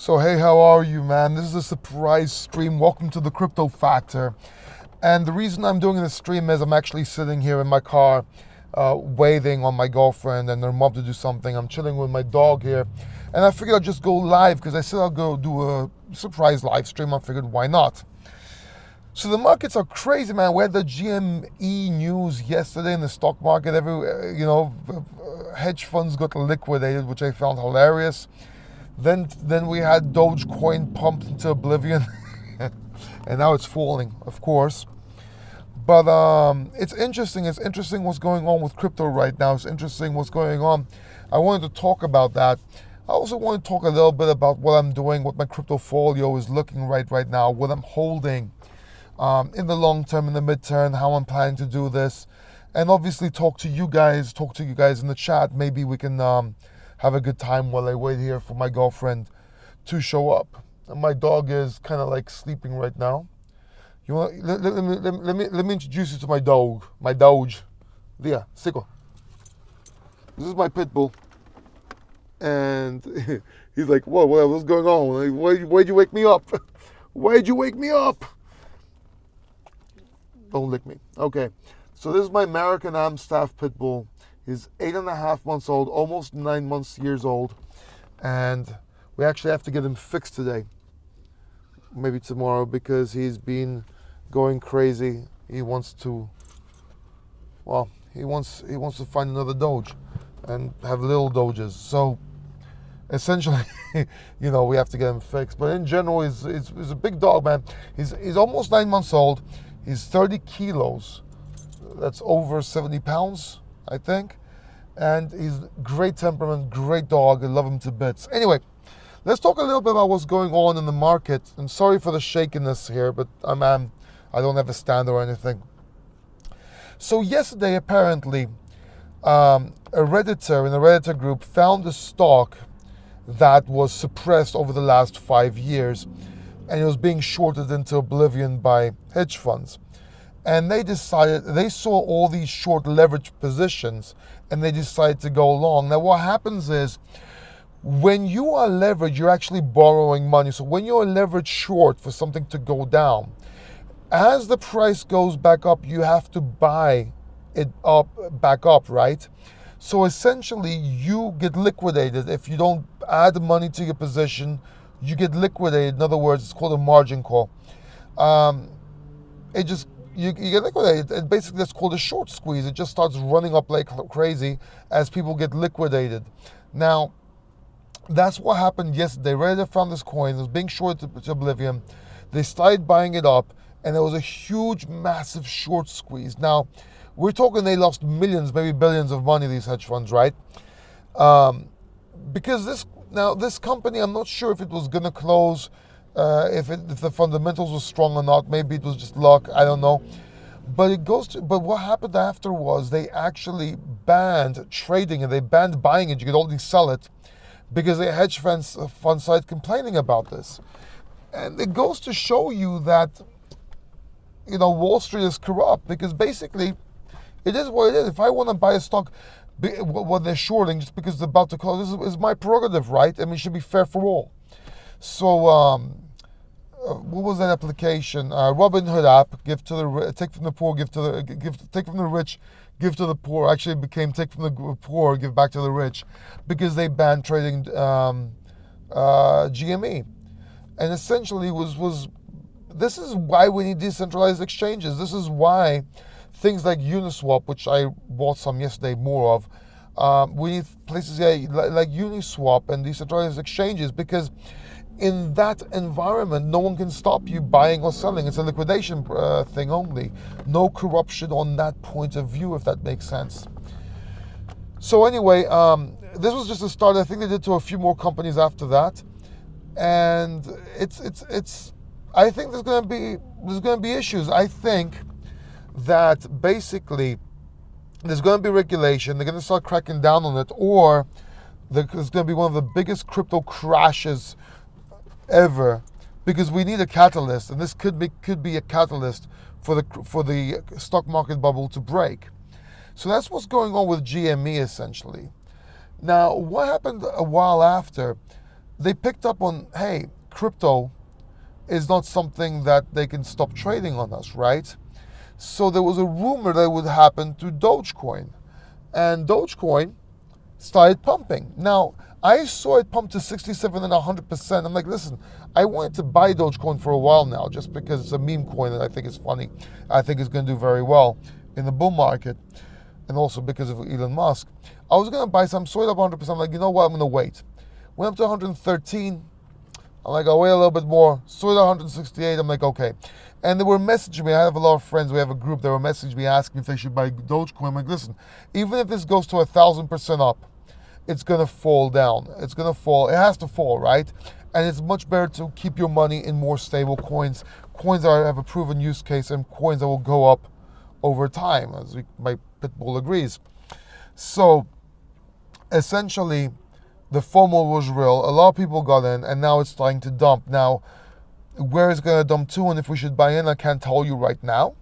So hey, how are you, man? This is a surprise stream. Welcome to the Crypto Factor. And the reason I'm doing this stream is I'm actually sitting here in my car, waiting on my girlfriend and her mom to do something. I'm chilling with my dog here. And I figured I'd just go live because I said I'll go do a surprise live stream. I figured, why not? So the markets are crazy, man. We had the GME news yesterday in the stock market. Hedge funds got liquidated, which I found hilarious. Then we had Dogecoin pumped into oblivion, and now it's falling, of course. But it's interesting. It's interesting what's going on with crypto right now. It's interesting what's going on. I wanted to talk about that. I also want to talk a little bit about what I'm doing, what my crypto folio is looking right now, what I'm holding in the long term, in the midterm, how I'm planning to do this, and obviously talk to you guys in the chat. Maybe we can have a good time while I wait here for my girlfriend to show up. And my dog is kind of like sleeping right now. You want let me introduce you to my dog, my Doge. Dia, Siko. This is my pit bull, and he's like, "Whoa, what's going on? Why'd you wake me up? Why'd you wake me up?" Don't lick me. Okay, so this is my American Amstaff pit bull. He's 8.5 months old, almost 9 years old, and we actually have to get him fixed today, maybe tomorrow, because he's been going crazy. He wants to find another Doge and have little Doges. So essentially, we have to get him fixed. But in general, he's a big dog, man. He's almost 9 months old. He's 30 kilos. That's over 70 pounds. I think, and he's great temperament, great dog. I love him to bits. Anyway, let's talk a little bit about what's going on in the market. And sorry for the shakiness here, but I don't have a stand or anything. So yesterday, apparently, a Redditor in the Redditor group found a stock that was suppressed over the last 5 years, and it was being shorted into oblivion by hedge funds. And they saw all these short leverage positions, and they decided to go long. Now what happens is, when you are leveraged, you're actually borrowing money. So when you're leveraged short for something to go down, as the price goes back up, you have to buy it back up, right? So essentially, you get liquidated. If you don't add money to your position, you get liquidated. In other words, it's called a margin call. You get liquidated. And basically, that's called a short squeeze. It just starts running up like crazy as people get liquidated. Now, that's what happened yesterday. Reddit found this coin. It was being shorted to oblivion. They started buying it up, and there was a huge, massive short squeeze. Now, we're talking they lost millions, maybe billions of money, these hedge funds, right? Because this company, I'm not sure if it was going to close, if the fundamentals were strong or not. Maybe it was just luck. I don't know. But what happened after was they actually banned trading and they banned buying it. You could only sell it because the hedge fund side complaining about this. And it goes to show you that Wall Street is corrupt, because basically it is what it is. If I want to buy a stock, what they're shorting just because it's about to close, this is my prerogative, right? I mean, it should be fair for all. So what was that application? Robinhood app, give to the take from the poor, take from the rich, give to the poor. Actually, it became take from the poor, give back to the rich, because they banned trading GME, and essentially was this is why we need decentralized exchanges. This is why things like Uniswap, which I bought some yesterday, more of. We need places like Uniswap and decentralized exchanges, because in that environment, no one can stop you buying or selling. It's a liquidation thing only. No corruption on that point of view, if that makes sense. So anyway, this was just a start. I think they did to a few more companies after that, and it's. I think there's going to be issues. I think that basically there's going to be regulation. They're going to start cracking down on it, or there's going to be one of the biggest crypto crashes ever, because we need a catalyst, and this could be a catalyst for the stock market bubble to break. So that's what's going on with GME essentially. Now, what happened a while after? they picked up on, hey, crypto is not something that they can stop trading on us, right? So there was a rumor that would happen to Dogecoin. And Dogecoin started pumping. Now, I saw it pump to 67 and 100%. I'm like, listen, I wanted to buy Dogecoin for a while now just because it's a meme coin that I think is funny. I think it's going to do very well in the bull market, and also because of Elon Musk. I was going to buy some, saw it up 100%. I'm like, you know what, I'm going to wait. Went up to 113. I'm like, I'll wait a little bit more. Saw it at 168. I'm like, okay. And they were messaging me. I have a lot of friends. We have a group. They were messaging me asking if they should buy Dogecoin. I'm like, listen, even if this goes to 1,000% up, it's going to fall down. It's going to fall. It has to fall, right? And it's much better to keep your money in more stable coins, coins that have a proven use case, and coins that will go up over time, as my pitbull agrees. So essentially, the FOMO was real. A lot of people got in, and now it's starting to dump. Now, where it's going to dump to, and if we should buy in, I can't tell you right now.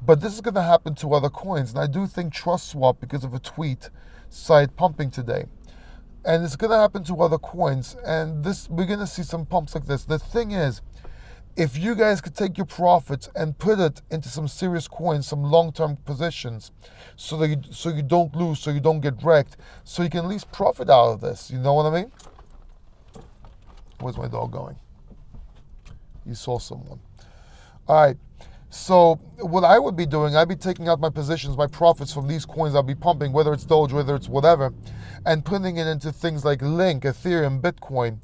But this is going to happen to other coins. And I do think TrustSwap, because of a tweet, started pumping today. And it's going to happen to other coins. And this, we're going to see some pumps like this. The thing is, if you guys could take your profits and put it into some serious coins, some long-term positions, so you don't lose, so you don't get wrecked, so you can at least profit out of this. You know what I mean? Where's my dog going? You saw someone. All right. So what I would be doing, I'd be taking out my positions, my profits from these coins I'll be pumping, whether it's Doge, whether it's whatever, and putting it into things like Link, Ethereum, Bitcoin,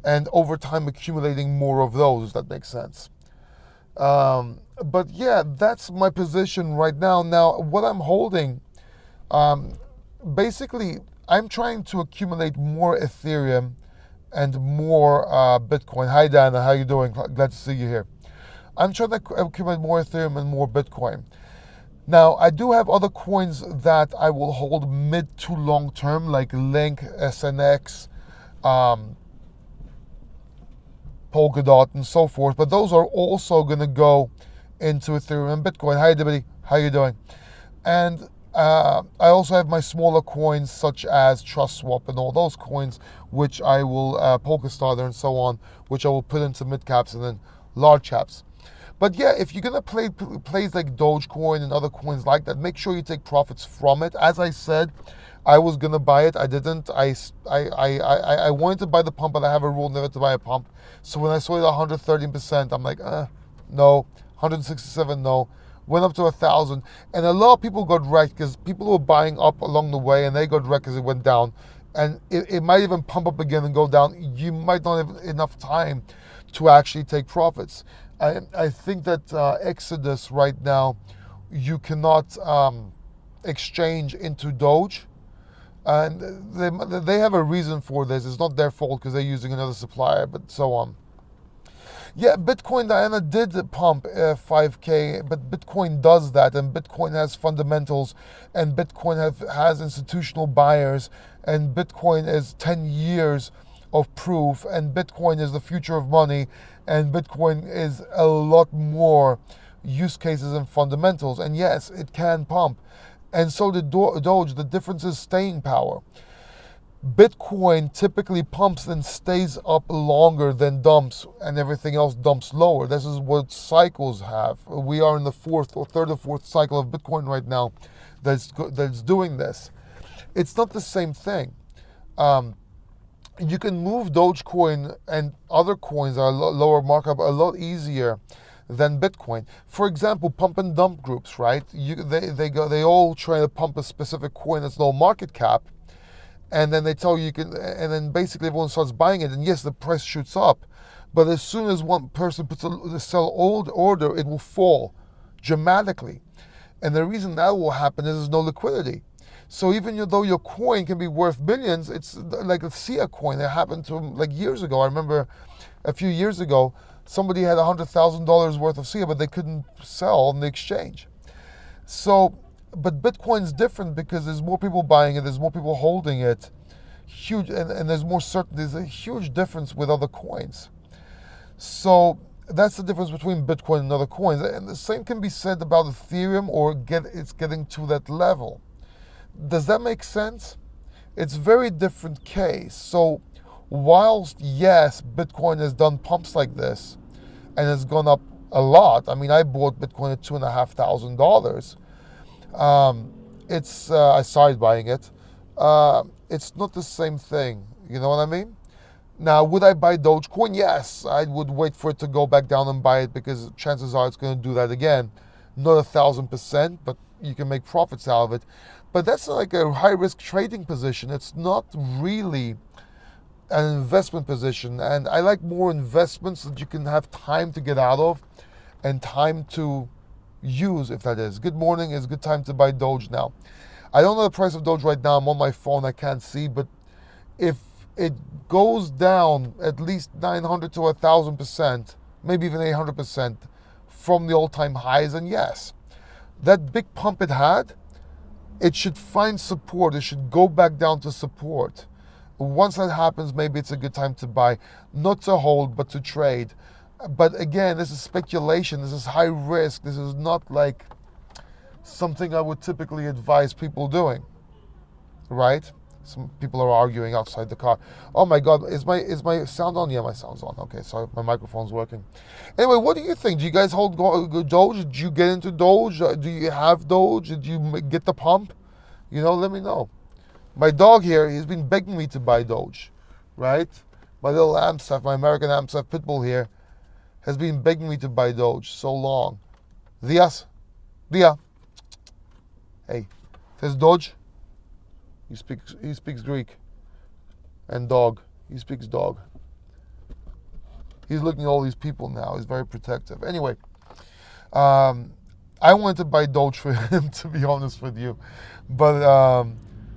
and over time accumulating more of those, if that makes sense. But yeah, that's my position right now. Now, what I'm holding, basically, I'm trying to accumulate more Ethereum and more Bitcoin. Hi, Dana. How you doing? Glad to see you here. I'm trying to accumulate more Ethereum and more Bitcoin. Now, I do have other coins that I will hold mid to long term, like Link, SNX, Polkadot, and so forth. But those are also going to go into Ethereum and Bitcoin. Hi, Dibbity. How you doing? And I also have my smaller coins such as TrustSwap and all those coins, which I will, Polkastarter and so on, which I will put into mid caps and then large caps. But yeah, if you're gonna play plays like Dogecoin and other coins like that, make sure you take profits from it. As I said, I was gonna buy it. I didn't. I wanted to buy the pump, but I have a rule never to buy a pump. So when I saw it 113%, I'm like, no. 167, no. Went up to 1,000, and a lot of people got wrecked because people were buying up along the way, and they got wrecked as it went down. And it might even pump up again and go down. You might not have enough time to actually take profits. I think that Exodus right now, you cannot exchange into Doge. And they have a reason for this. It's not their fault because they're using another supplier, but so on. Yeah, Bitcoin, Diana, did pump 5K, but Bitcoin does that, and Bitcoin has fundamentals, and Bitcoin has institutional buyers, and Bitcoin is 10 years of proof, and Bitcoin is the future of money, and Bitcoin is a lot more use cases and fundamentals. And yes, it can pump. And so did Doge. The difference is staying power. Bitcoin typically pumps and stays up longer than dumps, and everything else dumps lower. This is what cycles have. We are in the third or fourth cycle of Bitcoin right now that's doing this. It's not the same thing. You can move Dogecoin and other coins that are lower markup a lot easier than Bitcoin. For example, pump and dump groups, right? They all try to pump a specific coin that's low market cap, and then they tell you can, and then basically everyone starts buying it, and yes, the price shoots up, but as soon as one person puts a sell order, it will fall dramatically. And the reason that will happen is there's no liquidity. So even though your coin can be worth billions, it's like a SIA coin that happened to them like years ago. I remember a few years ago, somebody had $100,000 worth of SIA, but they couldn't sell on the exchange. So, but Bitcoin's different because there's more people buying it, there's more people holding it, huge, and there's more certain. There's a huge difference with other coins. So that's the difference between Bitcoin and other coins. And the same can be said about Ethereum, or it's getting to that level. Does that make sense? It's a very different case. So whilst yes, Bitcoin has done pumps like this and has gone up a lot. I mean, I bought Bitcoin at $2,500. I started buying it. It's not the same thing. You know what I mean? Now, would I buy Dogecoin? Yes, I would wait for it to go back down and buy it, because chances are it's going to do that again. Not 1,000%, but you can make profits out of it. But that's like a high-risk trading position. It's not really an investment position. And I like more investments that you can have time to get out of and time to use, if that is. Good morning. It's a good time to buy Doge now. I don't know the price of Doge right now. I'm on my phone. I can't see. But if it goes down at least 900 to 1,000%, maybe even 800% from the all-time highs, and yes, that big pump it had, it should find support. It should go back down to support. Once that happens, maybe it's a good time to buy, not to hold, but to trade. But again, this is speculation. This is high risk. This is not like something I would typically advise people doing, right? Some people are arguing outside the car. Oh my God, is my sound on? Yeah, my sound's on. Okay, so my microphone's working. Anyway, what do you think? Do you guys hold Doge? Did you get into Doge? Do you have Doge? Did you get the pump? You know, let me know. My dog here, he's been begging me to buy Doge, right? My little Amstaff, my American Amstaff pit bull here, has been begging me to buy Doge so long. Diaz, Dia. Hey, says Doge. He speaks Greek. And dog. He speaks dog. He's looking at all these people now. He's very protective. Anyway, I wanted to buy Doge for him, to be honest with you. But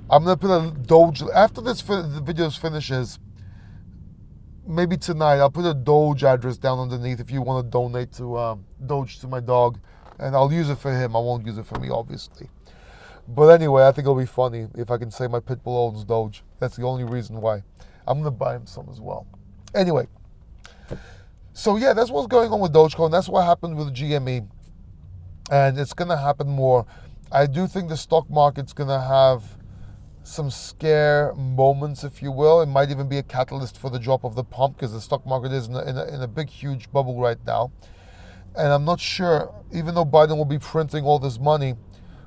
I'm going to put a Doge, after the video finishes, maybe tonight, I'll put a Doge address down underneath if you want to donate to Doge to my dog. And I'll use it for him. I won't use it for me, obviously. But anyway, I think it'll be funny if I can say my pit bull owns Doge. That's the only reason why. I'm going to buy him some as well. Anyway, so yeah, that's what's going on with Dogecoin. That's what happened with GME. And it's going to happen more. I do think the stock market's going to have some scare moments, if you will. It might even be a catalyst for the drop of the pump, because the stock market is in a big, huge bubble right now. And I'm not sure, even though Biden will be printing all this money,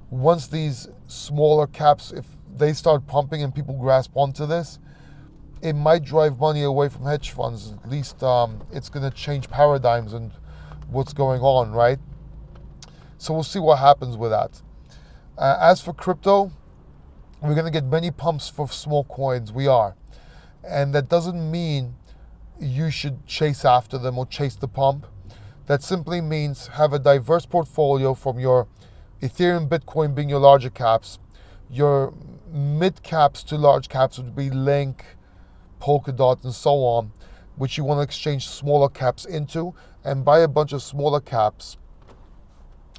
once these smaller caps, if they start pumping and people grasp onto this, it might drive money away from hedge funds. At least it's going to change paradigms and what's going on, right? So we'll see what happens with that. As for crypto, we're going to get many pumps for small coins. We are. And that doesn't mean you should chase after them or chase the pump. That simply means have a diverse portfolio from your Ethereum, Bitcoin being your larger caps. Your mid caps to large caps would be Link, Polkadot, and so on, which you want to exchange smaller caps into, and buy a bunch of smaller caps.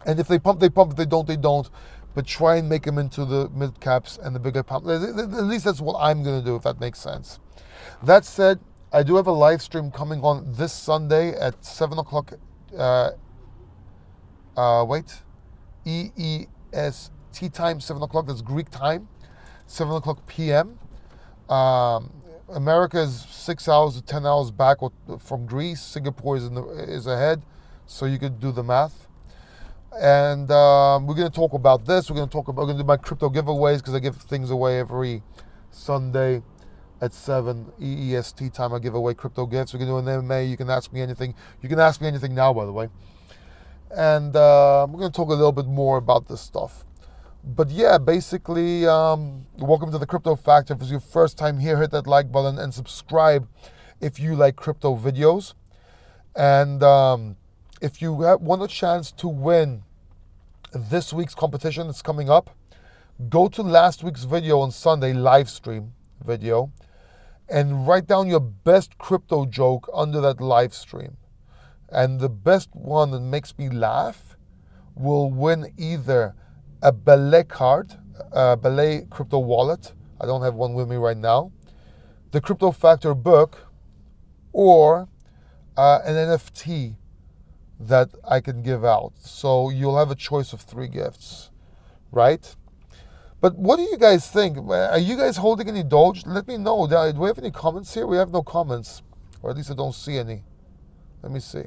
And if they pump, they pump. If they don't, they don't. But try and make them into the mid caps and the bigger pump. At least that's what I'm going to do, if that makes sense. That said, I do have a live stream coming on this Sunday at 7 o'clock. EEST time, 7 o'clock. That's Greek time, 7 o'clock p.m. America is 6 hours to 10 hours back from Greece. Singapore is ahead, so you could do the math. And we're going to talk about this. We're going to do my crypto giveaways, because I give things away every Sunday at 7 EEST time. I give away crypto gifts. We're going to do an MMA. You can ask me anything. You can ask me anything now, by the way. And we're going to talk a little bit more about this stuff. But yeah, basically, welcome to the Crypto Factor. If it's your first time here, hit that like button and subscribe if you like crypto videos. And if you want a chance to win this week's competition that's coming up, go to last week's video on Sunday, live stream video, and write down your best crypto joke under that live stream. And the best one that makes me laugh will win either a Belay card, a Belay crypto wallet. I don't have one with me right now. The Crypto Factor book, or an NFT that I can give out. So you'll have a choice of 3 gifts, right? But what do you guys think? Are you guys holding any Doge? Let me know. Do we have any comments here? We have no comments, or at least I don't see any. Let me see.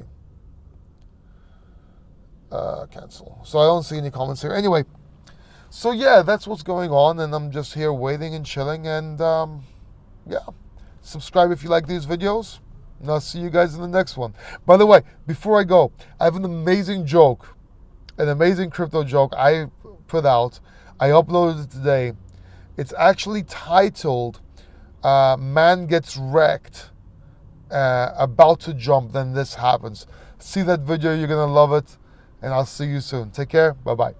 Cancel. So I don't see any comments here. Anyway, so yeah, that's what's going on, and I'm just here waiting and chilling. And yeah, subscribe if you like these videos, and I'll see you guys in the next one. By the way, before I go, I have an amazing joke, an amazing crypto joke I put out. I uploaded it today. It's actually titled "Man Gets Wrecked, About to Jump, Then This Happens." See that video, you're gonna love it, and I'll see you soon. Take care. Bye bye.